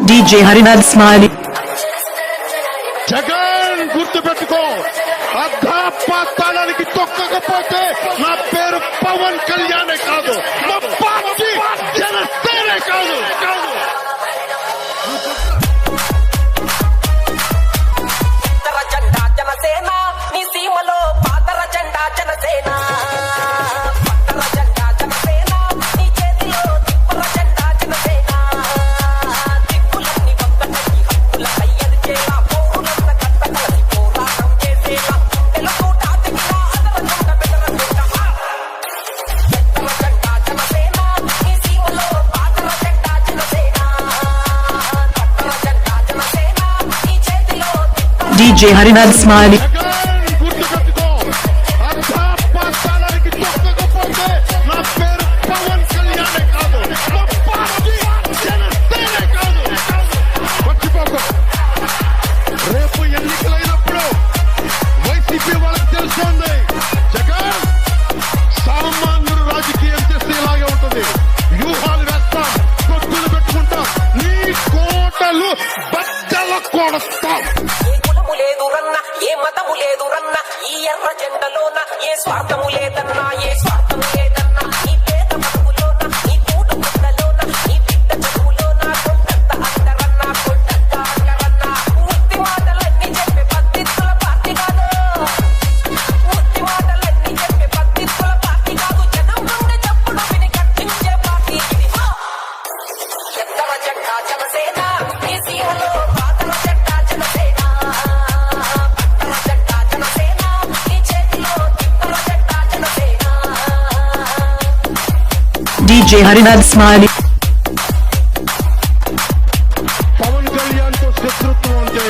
DJ Harinath Smiley. Jagan గుర్తు పెట్టుకో, అర్ధపాతాళానికి తొక్కకపోతే నా పేరు పవన్ కళ్యాణే కాదు, మా పార్టీ జనసేనే కాదు. జనసేన నీ సీమలో పాతర జెండా జనసేన, జనసేన నీ చేతిలో తిప్పల జెండా జనసేన, దిక్కులన్నీ ఒక్కటయ్యి హక్కులపై ఎదిచేలా పౌరులంత కట్ట కలిసి పోరాటం చేసేలా తెలుగుట దిగిన అదరకుంట బెదరకుంట జెండా జనసేన నీ సీమలో పాతర జెండా జనసేన, జెండా జనసేన నీ చేతిలో DJ Harinath Smiley. జగన్ గుర్తు పెట్టుకో, అర్ధపాతాళానికి తొక్కకపోతే నా పేరు పవన్ కళ్యాణే కాదు, మా పార్టీ జనసేనే కాదు. మర్చిపోకు, రేపు ఎన్నికలైనప్పుడు వైసీపీ వాళ్ళకి తెలుస్తుంది, జగన్ సామాన్యుడు రాజకీయం చేస్తే ఇలాగే ఉంటుంది. వ్యూహాలు వేస్తాం, కొట్టులు పెట్టుకుంటాం, నీ కోటలు బద్దల కొడతాం. ఏ కులము లేదు రన్న, ఏ మతము లేదు రన్న, ఈ ఎర్ర జెండలోన ఏ స్వార్థము లేదన్నా, ఏ స్వార్థము లేదన్నా, నీ పేద బతుకులోన, నీ కూడు గుడ్డలోన, నీ బిడ్డ చదువులోన కొండంత అందరన్న, కొండంత అంగరన్న. ఉత్తి మాటలన్నీ చెప్పే పత్తిత్తుల పార్టీ కాదు, ఉత్తి మాటలన్నీ చెప్పే పత్తిత్తుల పార్టీ కాదు, జనం నుండి చెప్పుడు విని కట్టించే పార్టీ ఇది. ఎత్తర జెండా జనసేన నీ సీమలో పాతర జెండా జనసేన, పట్టర జెండా జనసేన నీ చేతిలో తిప్పల జెండా Janasena. DJ Harinath Smiley. Pawan Kalyan తో శత్రుత్వం అంటే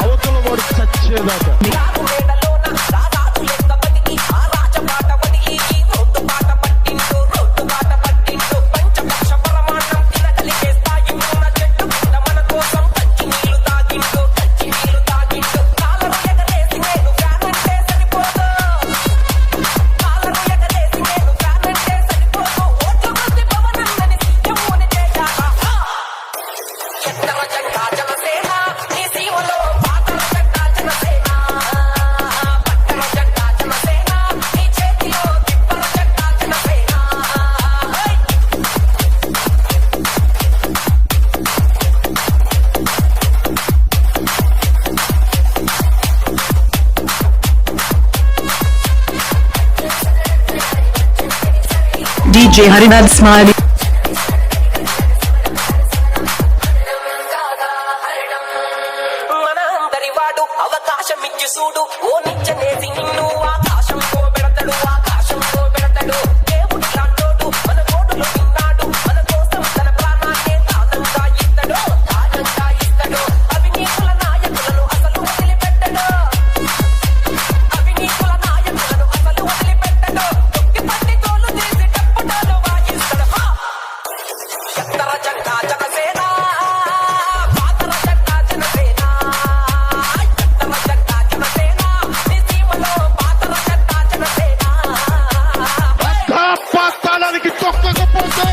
అవతల వాడు చచ్చేదాకా. రాగు మేడలోన రారాజు లెక్క బతికి ఆ రాజపాట వదిలి ఈ రోడ్డు పాట పట్టిండు, రోడ్డు పాట పట్టిండు. పంచపక్ష పరమాన్నం తినగలిగే స్థాయి ఉన్న చెట్టు కింద మన కోసం కంచి నీళ్లు తాగిండు, కంచి నీళ్లు తాగిండు. కాలరు ఎగరేసి నేను ఫ్యాన్ అంటే సరిపోదు, కాలరు ఎగరేసి నేను ఫ్యాన్ అంటే సరిపోదు. ఓట్లు కొద్ది పవనన్నని సీఎంని చేశారా? ఎత్తర జెండా జనసేన నీ సీమలో పాతర జెండా జనసేన, పట్టర జెండా జనసేన నీ చేతిలో తిప్పల జెండా జనసేన. DJ Harinath Smiley. మన అందరి వాడు అవకాశం ఇచ్చి చూడు, ఓ నిచ్చనేసి నిన్ను ఆకాశంలో పెడతాడు, ఆకాశంలో పెడతాడు. దేవుడు లాంటోడు మన కోడులో విన్నాడు, మన కోసం తన ప్రాణాన్నే దానంగా ఇస్తాడు, దానంగా ఇస్తాడు. అవినీతుల నాయకులను అసలు వదిలిపెట్టడు, అవినీతుల నాయకులను అసలు వదిలిపెట్టడు. తొక్కి పట్టి తోలు తీసి టప్పుటాలు వాయిస్తాడు. ఎత్తర జెండా జనసేన, పాతర జెండా జనసేన, ఎత్తర జెండా జనసేన నీ సీమలో పాతర జెండా జనసేన. అర్ధపాతాళానికి తొక్కకపోతే